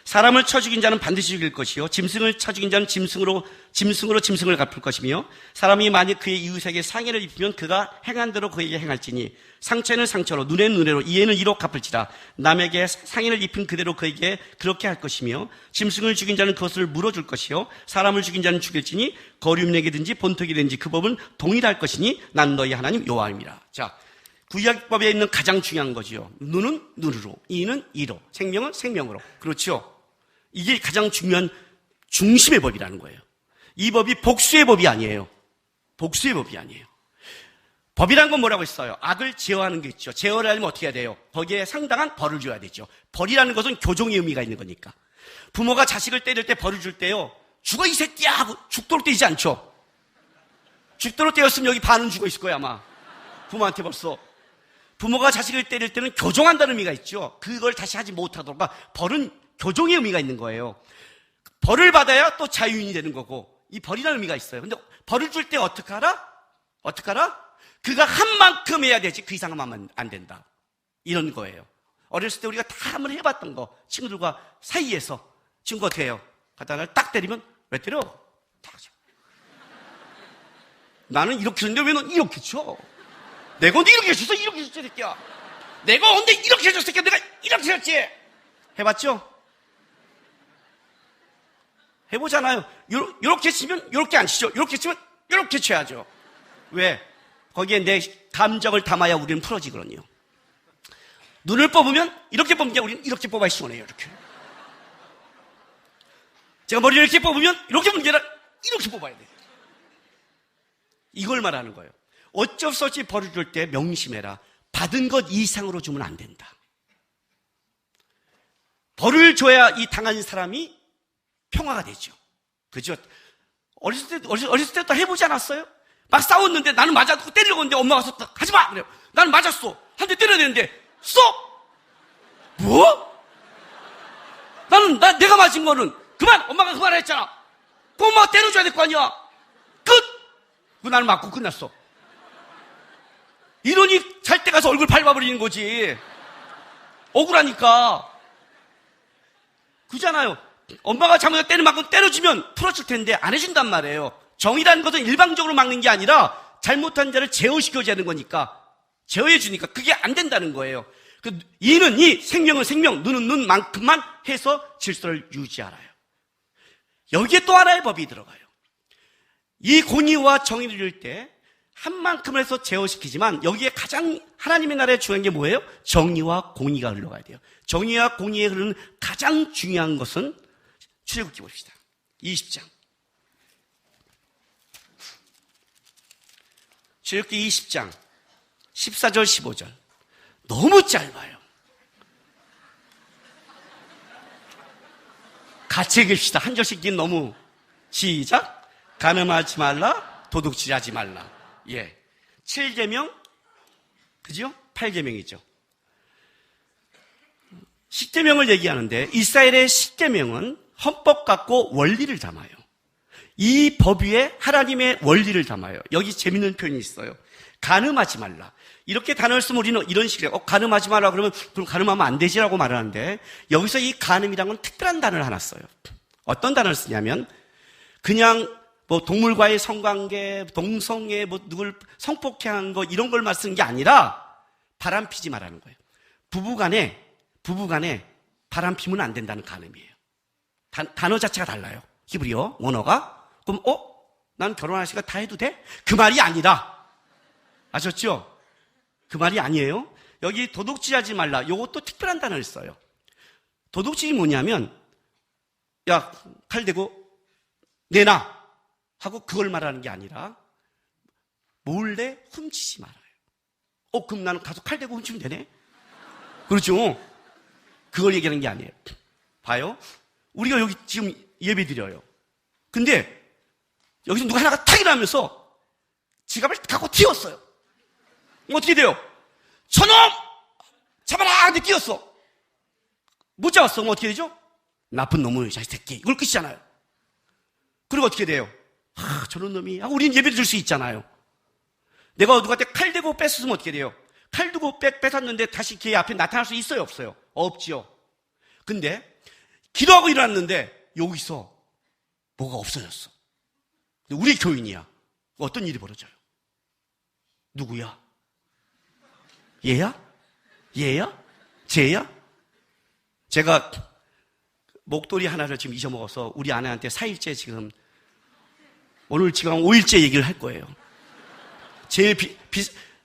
사람을 쳐 죽인 자는 반드시 죽일 것이요 짐승을 쳐 죽인 자는 짐승으로 짐승을 갚을 것이며, 사람이 만약 그의 이웃에게 상해를 입히면 그가 행한 대로 그에게 행할지니, 상처는 상처로 눈에는 눈으로 이에는 이로 갚을지라. 남에게 상해를 입힌 그대로 그에게 그렇게 할 것이며, 짐승을 죽인 자는 그것을 물어줄 것이요 사람을 죽인 자는 죽일지니 거류민에게든지 본토에게든지 그 법은 동일할 것이니 난 너희 하나님 여호와입니다. 자, 구약법에 있는 가장 중요한 거지요. 눈은 눈으로, 이는 이로, 생명은 생명으로. 그렇죠? 이게 가장 중요한 중심의 법이라는 거예요. 이 법이 복수의 법이 아니에요. 복수의 법이 아니에요. 법이란 건 뭐라고 했어요? 악을 제어하는 게 있죠. 제어를 하려면 어떻게 해야 돼요? 거기에 상당한 벌을 줘야 되죠. 벌이라는 것은 교종의 의미가 있는 거니까. 부모가 자식을 때릴 때 벌을 줄 때요, 죽어 이 새끼야 하고 죽도록 때리지 않죠. 죽도록 때렸으면 여기 반은 죽어 있을 거야 아마. 부모한테 벌써. 부모가 자식을 때릴 때는 교종한다는 의미가 있죠. 그걸 다시 하지 못하도록. 벌은 교종의 의미가 있는 거예요. 벌을 받아야 또 자유인이 되는 거고, 이 벌이라는 의미가 있어요. 근데 벌을 줄 때 어떻게 하라? 그가 한 만큼 해야 되지 그 이상은 하면 안 된다. 이런 거예요. 어렸을 때 우리가 다 한번 해봤던 거. 친구들과 사이에서 친구가 어떻게 해요? 갖다가 딱 때리면 왜 때려? 다 하죠. 나는 이렇게 했는데 왜 넌 이렇게 쳐? 내가 언제 이렇게 해줬어? 이렇게 해줬지 새끼야. 내가 언제 이렇게 해줬어 새끼야. 내가 이렇게 했지. 해봤죠? 해보잖아요. 요렇게 치면 요렇게 안 치죠. 요렇게 치면 요렇게 쳐야죠. 왜? 거기에 내 감정을 담아야 우리는 풀어지거든요. 눈을 뽑으면 이렇게 뽑는 게 우리는 이렇게 뽑아야 시원해요. 이렇게. 제가 머리를 이렇게 뽑으면 이렇게 뽑는 게 아니라 이렇게 뽑아야 돼요. 이걸 말하는 거예요. 어쩔 수 없이 벌을 줄 때 명심해라. 받은 것 이상으로 주면 안 된다. 벌을 줘야 이 당한 사람이 평화가 되죠. 그죠? 어렸을 때도 해보지 않았어요? 막 싸웠는데 나는 맞았고 때리려고 했는데 엄마가 섰다. 하지 마! 그래요. 나는 맞았어. 한 대 때려야 되는데 쏙! 뭐? 내가 맞은 거는 엄마가 그만 했잖아. 그 엄마가 때려줘야 될 거 아니야. 끝! 그 나는 맞고 끝났어. 이러니 잘 때 가서 얼굴 밟아버리는 거지. 억울하니까. 그잖아요. 엄마가 잘못해서 때리는 만큼 때려주면 풀어줄 텐데 안 해준단 말이에요. 정의라는 것은 일방적으로 막는 게 아니라 잘못한 자를 제어시켜줘야 하는 거니까, 제어해주니까 그게 안 된다는 거예요. 이는 이, 생명은 생명, 눈은 눈만큼만 해서 질서를 유지하라요. 여기에 또 하나의 법이 들어가요. 이 공의와 정의를 이룰 때 한 만큼을 해서 제어시키지만 여기에 가장 하나님의 나라에 중요한 게 뭐예요? 정의와 공의가 흘러가야 돼요. 정의와 공의에 흐르는 가장 중요한 것은 출애굽기 봅시다. 20장. 출애굽기 20장 14절 15절. 너무 짧아요. 같이 읽읍시다. 한 절씩 읽긴 너무. 시작. 간음하지 말라, 도둑질하지 말라. 예. 7계명, 그죠? 8계명이죠. 10계명을 얘기하는데 이스라엘의 10계명은 헌법 같고 원리를 담아요. 이 법 위에 하나님의 원리를 담아요. 여기 재밌는 표현이 있어요. 간음하지 말라. 이렇게 단어를 쓰면 우리는 이런 식으로 간음하지 말라 그러면 그럼 간음하면 안 되지라고 말하는데 여기서 이 간음이라는 건 특별한 단어를 하나 써요. 어떤 단어를 쓰냐면 그냥 동물과의 성관계, 동성애, 누굴 성폭행한 거 이런 걸만 쓰는 게 아니라 바람 피지 말라는 거예요. 부부간에 바람 피면 안 된다는 간음이에요. 단어 자체가 달라요. 히브리어 원어가. 그럼 난 결혼하시니까 다 해도 돼? 그 말이 아니라. 아셨죠? 그 말이 아니에요. 여기 도둑질하지 말라. 요것도 특별한 단어를 써요. 도둑질이 뭐냐면 야, 칼 대고 내놔 하고 그걸 말하는 게 아니라 몰래 훔치지 말아요. 그럼 나는 가서 칼 대고 훔치면 되네? 그렇죠? 그걸 얘기하는 게 아니에요. 봐요. 우리가 여기 지금 예배 드려요. 근데 여기서 누가 하나가 탁 일어나면서 지갑을 갖고 튀었어요. 어떻게 돼요? 저놈! 잡아라! 근데 뛰었어. 못 잡았어. 그럼 어떻게 되죠? 나쁜 놈의 자식 새끼. 이걸 끝이잖아요. 그리고 어떻게 돼요? 저런 놈이. 하고 우리는 예배를 줄 수 있잖아요. 내가 누구한테 칼 대고 뺏었으면 어떻게 돼요? 칼 두고 뺏었는데 다시 걔 앞에 나타날 수 있어요? 없어요? 없지요. 근데 기도하고 일어났는데 여기서 뭐가 없어졌어. 우리 교인이야. 어떤 일이 벌어져요? 누구야? 얘야? 얘야? 쟤야? 제가 목도리 하나를 지금 잊어먹어서 우리 아내한테 4일째 지금 오늘 지금 5일째 얘기를 할 거예요. 제일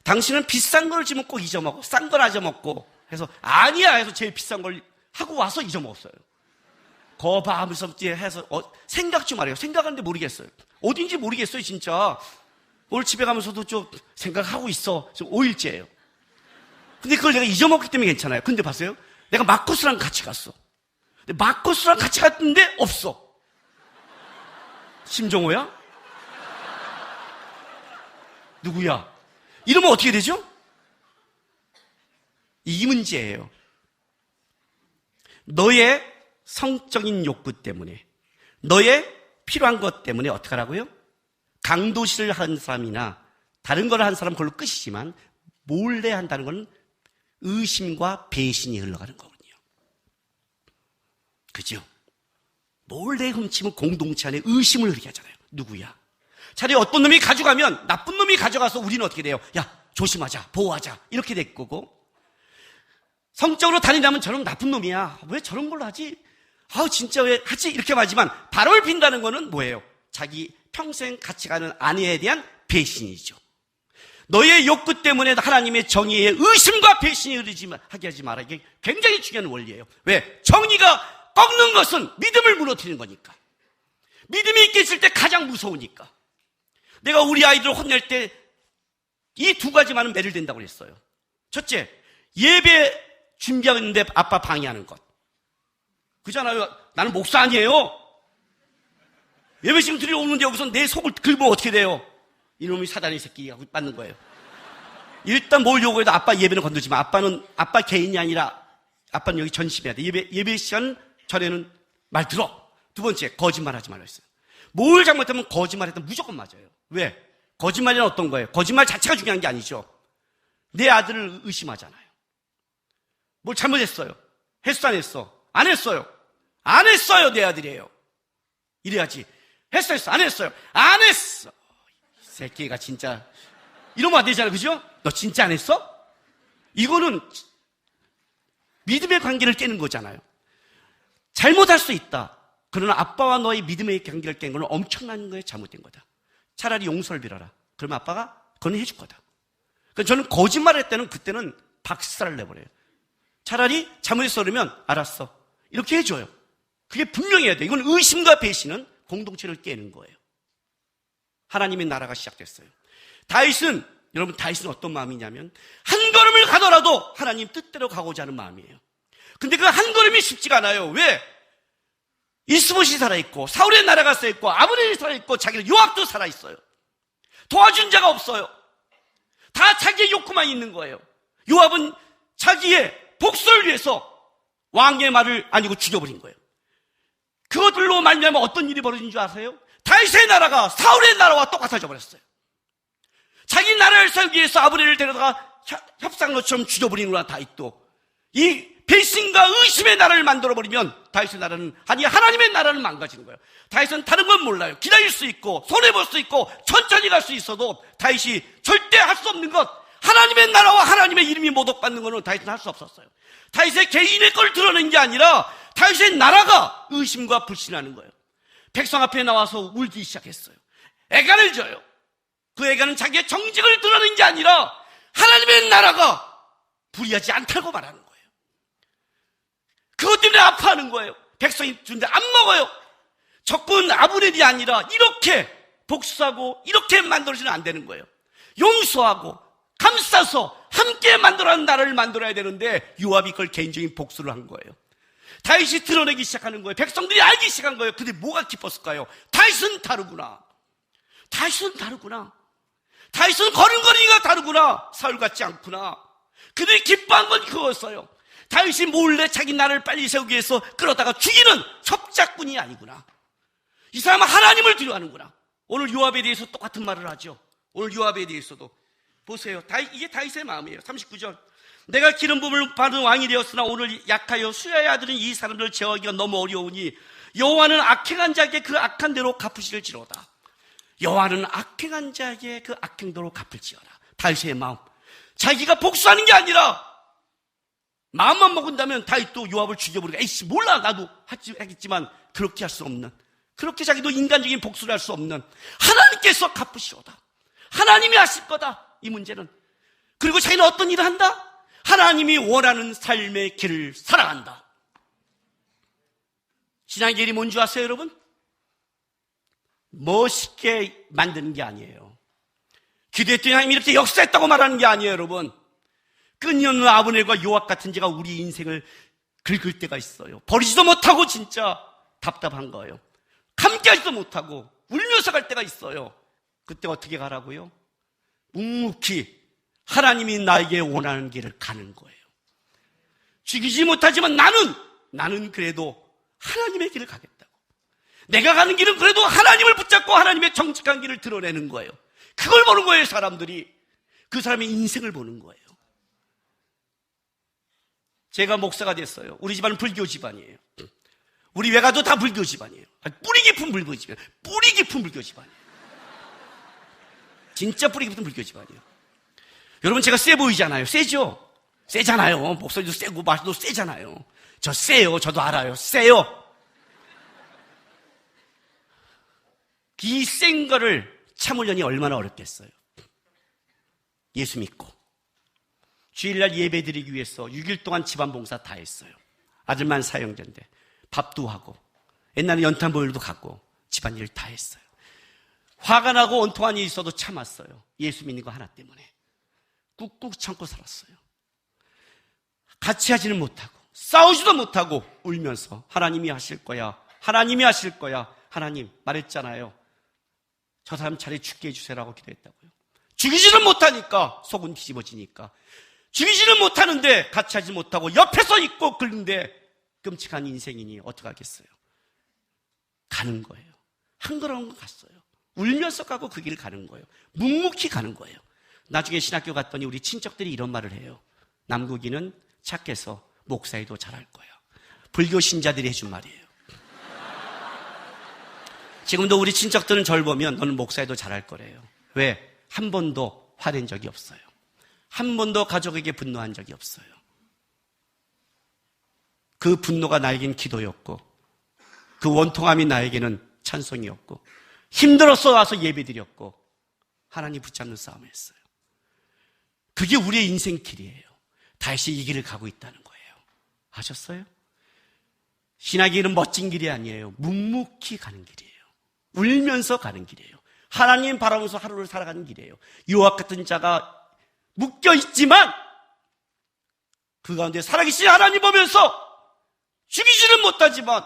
당신은 비싼 걸 지금 꼭 잊어먹고 싼 걸 잊어먹고 해서 아니야 해서 제일 비싼 걸 하고 와서 잊어먹었어요. 거봐 하면서 해서 생각 좀 하래요. 생각하는데 모르겠어요. 어딘지 모르겠어요 진짜. 오늘 집에 가면서도 좀 생각하고 있어. 지금 5일째예요. 근데 그걸 내가 잊어먹기 때문에 괜찮아요. 근데 봤어요? 내가 마코스랑 같이 갔어. 근데 마코스랑 같이 갔는데 없어. 심정호야? 누구야? 이러면 어떻게 되죠? 이 문제예요. 너의 성적인 욕구 때문에, 너의 필요한 것 때문에 어떻게 하라고요? 강도질을 한 사람이나 다른 걸 한 사람은 그걸로 끝이지만 몰래 한다는 건 의심과 배신이 흘러가는 거거든요. 그죠? 몰래 훔치면 공동체 안에 의심을 흐르게 하잖아요. 누구야? 차라리 어떤 놈이 가져가면 나쁜 놈이 가져가서 우리는 어떻게 돼요? 야, 조심하자, 보호하자 이렇게 될 거고, 성적으로 다니려면 저런 나쁜 놈이야. 왜 저런 걸로 하지? 진짜 왜 하지? 이렇게 하지만 바람을 핀다는 거는 뭐예요? 자기 평생 같이 가는 아내에 대한 배신이죠. 너의 욕구 때문에 하나님의 정의에 의심과 배신이 하게 하지 마라. 이게 굉장히 중요한 원리예요. 왜? 정의가 꺾는 것은 믿음을 무너뜨리는 거니까. 믿음이 있게 있을 때 가장 무서우니까. 내가 우리 아이들을 혼낼 때 이 두 가지만은 매를 된다고 그랬어요. 첫째, 예배 준비하고 있는데 아빠 방해하는 것. 그잖아요. 나는 목사 아니에요. 예배 지금 드리러 오는데 여기서 내 속을 긁으면 어떻게 돼요? 이놈이 사단의 새끼가 맞는 거예요. 일단 뭘 요구해도 아빠 예배는 건들지 마. 아빠 개인이 아니라 아빠는 여기 전심해야 돼. 예배 시간 전에는 말 들어. 두 번째, 거짓말 하지 말라 했어요. 뭘 잘못하면 거짓말했다면 무조건 맞아요. 왜? 거짓말이란 어떤 거예요? 거짓말 자체가 중요한 게 아니죠. 내 아들을 의심하잖아요. 뭘 잘못했어요. 했어, 안 했어? 안 했어요. 안 했어요, 내 아들이에요. 이래야지. 했어, 안 했어요. 안 했어. 이 새끼가 진짜. 이러면 안 되잖아요. 그죠? 너 진짜 안 했어? 이거는 믿음의 관계를 깨는 거잖아요. 잘못할 수 있다. 그러나 아빠와 너의 믿음의 관계를 깬 건 엄청난 거에 잘못된 거다. 차라리 용서를 빌어라. 그러면 아빠가 그건 해줄 거다. 그러니까 저는 거짓말을 할 때는 그때는 박살을 내버려요. 차라리 잘못했어 그러면 알았어. 이렇게 해줘요. 그게 분명해야 돼. 이건 의심과 배신은 공동체를 깨는 거예요. 하나님의 나라가 시작됐어요. 여러분 다윗은 어떤 마음이냐면 한 걸음을 가더라도 하나님 뜻대로 가고자 하는 마음이에요. 근데 그 한 걸음이 쉽지가 않아요. 왜? 이스봇이 살아있고 사울의 나라가 살아있고 아브넬이 살아있고 자기는 요압도 살아있어요. 도와준 자가 없어요. 다 자기의 욕구만 있는 거예요. 요압은 자기의 복수를 위해서 왕의 말을 아니고 죽여버린 거예요. 그것들로 말미암아 어떤 일이 벌어진 줄 아세요? 다윗의 나라가 사울의 나라와 똑같아져 버렸어요. 자기 나라를 살기 위해서 아브넬을 데려다가 협상로처럼 죽여버리는구나. 다윗도 이 배신과 의심의 나라를 만들어버리면 다윗의 나라는, 아니 하나님의 나라는 망가지는 거예요. 다윗은 다른 건 몰라요. 기다릴 수 있고 손해볼 수 있고 천천히 갈 수 있어도 다윗이 절대 할 수 없는 것, 하나님의 나라와 하나님의 이름이 모독받는 것은 다윗은 할 수 없었어요. 다윗의 개인의 걸 드러낸 게 아니라 다윗의 나라가 의심과 불신하는 거예요. 백성 앞에 나와서 울기 시작했어요. 애간을 져요. 그 애간은 자기의 정직을 드러낸 게 아니라 하나님의 나라가 불의하지 않다고 말하는 거예요. 그것 때문에 아파하는 거예요. 백성이 주는데 안 먹어요. 적군 아브넬이 아니라 이렇게 복수하고 이렇게 만들어지는 안 되는 거예요. 용서하고 감싸서 함께 만들어가는 나라를 만들어야 되는데 요압이 그걸 개인적인 복수를 한 거예요. 다윗이 드러내기 시작하는 거예요. 백성들이 알기 시작한 거예요. 근데 뭐가 기뻤을까요? 다윗은 다르구나. 다윗은 다르구나. 다윗은 걸음걸이가 다르구나. 사울 같지 않구나. 그들이 기뻐한 건 그거였어요. 다윗이 몰래 자기 나라를 빨리 세우기 위해서 끌어다가 죽이는 협작꾼이 아니구나. 이 사람은 하나님을 두려워하는구나. 오늘 요압에 대해서 똑같은 말을 하죠. 오늘 요압에 대해서도 보세요. 이게 다윗의 마음이에요. 39절. 내가 기름 부음을 받은 왕이 되었으나 오늘 약하여 수야의 아들은 이 사람들을 제어하기가 너무 어려우니 여호와는 악행한 자에게 그 악한 대로 갚으실지로다. 여호와는 악행한 자에게 그 악행대로 갚을지어다. 다윗의 마음. 자기가 복수하는 게 아니라 마음만 먹은다면 다윗도 요압을 죽여버리고 에이씨 몰라 나도 하겠지만 그렇게 할 수 없는, 그렇게 자기도 인간적인 복수를 할 수 없는 하나님께서 갚으시오다. 하나님이 하실 거다. 이 문제는. 그리고 자기는 어떤 일을 한다? 하나님이 원하는 삶의 길을 살아간다. 신앙의 길이 뭔지 아세요 여러분? 멋있게 만드는 게 아니에요. 기도했더니 하나님이 이렇게 역사했다고 말하는 게 아니에요 여러분. 끊임없는 아브넬과 요압 같은 자가 우리 인생을 긁을 때가 있어요. 버리지도 못하고 진짜 답답한 거예요. 함께하지도 못하고 울면서 갈 때가 있어요. 그때 어떻게 가라고요? 묵묵히 하나님이 나에게 원하는 길을 가는 거예요. 죽이지 못하지만 나는 그래도 하나님의 길을 가겠다고. 내가 가는 길은 그래도 하나님을 붙잡고 하나님의 정직한 길을 드러내는 거예요. 그걸 보는 거예요 사람들이. 그 사람의 인생을 보는 거예요. 제가 목사가 됐어요. 우리 집안은 불교 집안이에요. 우리 외가도 다 불교 집안이에요. 뿌리 깊은 불교 집안. 뿌리 깊은 불교 집안이에요. 진짜 뿌리 깊은 불교 집안이에요. 여러분 제가 세 보이잖아요. 세죠? 세잖아요. 목소리도 세고 말도 세잖아요. 저 세요. 저도 알아요. 세요. 이 센 거를 참으려니 얼마나 어렵겠어요. 예수 믿고 주일날 예배 드리기 위해서 6일 동안 집안 봉사 다 했어요. 아들만 사형제인데 밥도 하고 옛날에 연탄보일도 갖고 집안일 다 했어요. 화가 나고 원통한 일이 있어도 참았어요. 예수 믿는 거 하나 때문에 꾹꾹 참고 살았어요. 같이 하지는 못하고 싸우지도 못하고 울면서 하나님이 하실 거야, 하나님이 하실 거야. 하나님 말했잖아요. 저 사람 차라리 죽게 해주세요라고 기도했다고요. 죽이지는 못하니까 속은 뒤집어지니까 죽이지는 못하는데 같이 하지 못하고 옆에서 있고 긁는데 끔찍한 인생이니 어떡하겠어요? 가는 거예요. 한 걸음 갔어요. 울면서 가고 그 길 가는 거예요. 묵묵히 가는 거예요. 나중에 신학교 갔더니 우리 친척들이 이런 말을 해요. 남국이는 착해서 목사에도 잘할 거야. 불교 신자들이 해준 말이에요. 지금도 우리 친척들은 저를 보면 너는 목사에도 잘할 거래요. 왜? 한 번도 화낸 적이 없어요. 한 번도 가족에게 분노한 적이 없어요. 그 분노가 나에겐 기도였고 그 원통함이 나에게는 찬송이었고 힘들어서 와서 예배드렸고 하나님 붙잡는 싸움을 했어요. 그게 우리의 인생길이에요. 다시 이 길을 가고 있다는 거예요. 아셨어요? 신학의 길은 멋진 길이 아니에요. 묵묵히 가는 길이에요. 울면서 가는 길이에요. 하나님 바라보면서 하루를 살아가는 길이에요. 요압 같은 자가 묶여있지만 그 가운데 살아계신 하나님 보면서 죽이지는 못하지만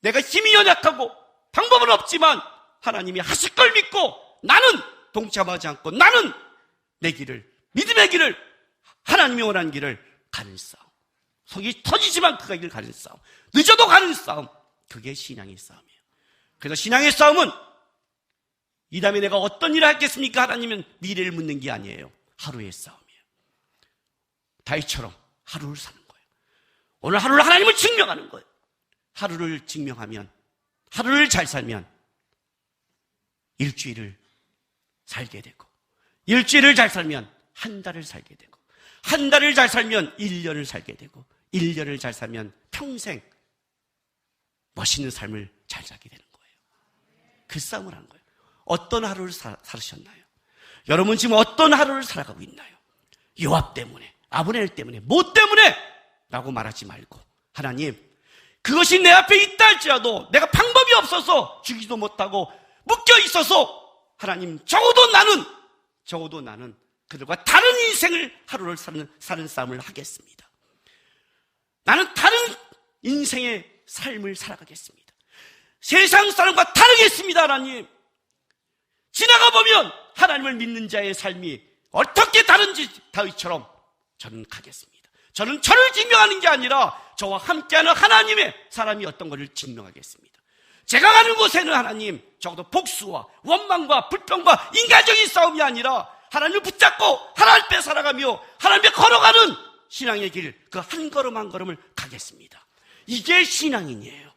내가 힘이 연약하고 방법은 없지만 하나님이 하실 걸 믿고 나는 동참하지 않고 나는 내 길을, 믿음의 길을, 하나님이 원하는 길을 가는 싸움. 속이 터지지만 그 길을 가는 싸움. 늦어도 가는 싸움. 그게 신앙의 싸움이에요. 그래서 신앙의 싸움은 이 다음에 내가 어떤 일을 하겠습니까? 하나님은 미래를 묻는 게 아니에요. 하루의 싸움이에요. 다윗처럼 하루를 사는 거예요. 오늘 하루를 하나님을 증명하는 거예요. 하루를 증명하면, 하루를 잘 살면 일주일을 살게 되고, 일주일을 잘 살면 한 달을 살게 되고, 한 달을 잘 살면 1년을 살게 되고, 1년을 잘 살면 평생 멋있는 삶을 잘 살게 되는 거예요. 그 싸움을 하는 거예요. 어떤 하루를 살으셨나요? 여러분 지금 어떤 하루를 살아가고 있나요? 요압 때문에, 아브넬 때문에, 뭐 때문에? 라고 말하지 말고 하나님, 그것이 내 앞에 있다 할지라도 내가 방법이 없어서 죽이지도 못하고 묶여 있어서 하나님, 적어도 나는 그들과 다른 인생을 하루를 사는 싸움을 하겠습니다. 나는 다른 인생의 삶을 살아가겠습니다. 세상 사람과 다르겠습니다. 하나님, 지나가 보면 하나님을 믿는 자의 삶이 어떻게 다른지 다윗처럼 저는 가겠습니다. 저는 저를 증명하는 게 아니라 저와 함께하는 하나님의 사람이 어떤 것을 증명하겠습니다. 제가 가는 곳에는 하나님, 적어도 복수와 원망과 불평과 인간적인 싸움이 아니라 하나님을 붙잡고 하나님 앞에 살아가며 하나님 앞에 걸어가는 신앙의 길, 그 한 걸음 한 걸음을 가겠습니다. 이게 신앙인이에요.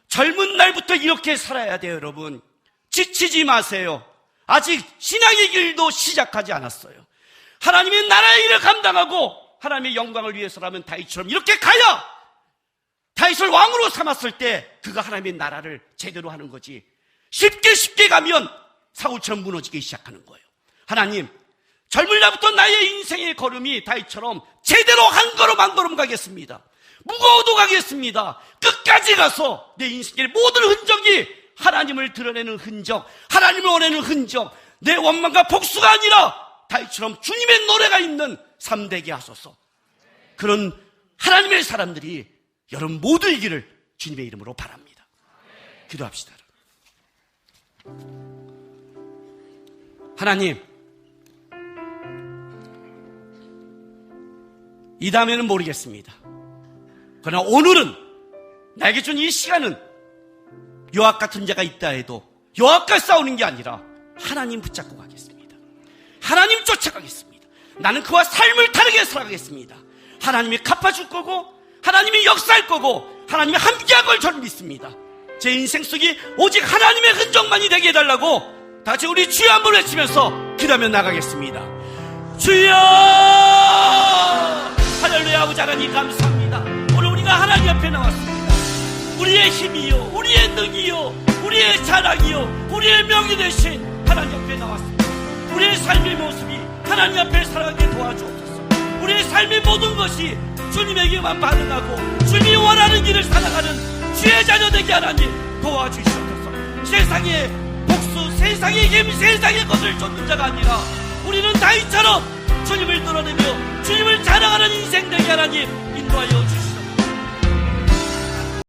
젊은 날부터 이렇게 살아야 돼요. 여러분, 지치지 마세요. 아직 신앙의 길도 시작하지 않았어요. 하나님의 나라의 일을 감당하고 하나님의 영광을 위해서라면 다윗처럼 이렇게 가야 다윗을 왕으로 삼았을 때 그가 하나님의 나라를 제대로 하는 거지, 쉽게 가면 사울처럼 무너지기 시작하는 거예요. 하나님, 젊은 날부터 나의 인생의 걸음이 다윗처럼 제대로 한 걸음 한 걸음 가겠습니다. 무거워도 가겠습니다. 끝까지 가서 내 인생의 모든 흔적이 하나님을 드러내는 흔적, 하나님을 원하는 흔적, 내 원망과 복수가 아니라 다윗처럼 주님의 노래가 있는 삶 되게 하소서. 그런 하나님의 사람들이 여러분 모두의 길을 주님의 이름으로 바랍니다. 기도합시다. 하나님, 이 다음에는 모르겠습니다. 그러나 오늘은 나에게 준 이 시간은 요압 같은 자가 있다 해도 요압과 싸우는 게 아니라 하나님 붙잡고 가겠습니다. 하나님 쫓아가겠습니다. 나는 그와 삶을 다르게 살아가겠습니다. 하나님이 갚아줄 거고 하나님이 역사할 거고 하나님이 함께할 걸 저는 믿습니다. 제 인생 속이 오직 하나님의 흔적만이 되게 해달라고 다 같이 우리 주여 한번 외치면서 기도하며 나가겠습니다. 주여! 할렐루야. 아버지 하나님 감사합니다. 오늘 우리가 하나님 앞에 나왔습니다. 우리의 힘이요, 우리의 능이요, 우리의 자랑이요, 우리의 명이 되신 하나님 앞에 나왔습니다. 우리의 삶의 모습이 하나님 앞에 살아가게 도와주옵소서. 우리의 삶의 모든 것이 주님에게만 반응하고 주님이 원하는 길을 살아가는 주의 자녀 되게 하나님 도와주시옵소서. 세상의 복수, 세상의 힘, 세상의 것을 쫓는 자가 아니라 우리는 다윗처럼 주님을 드러내며 주님을 자랑하는 인생 되게 하나님 인도하여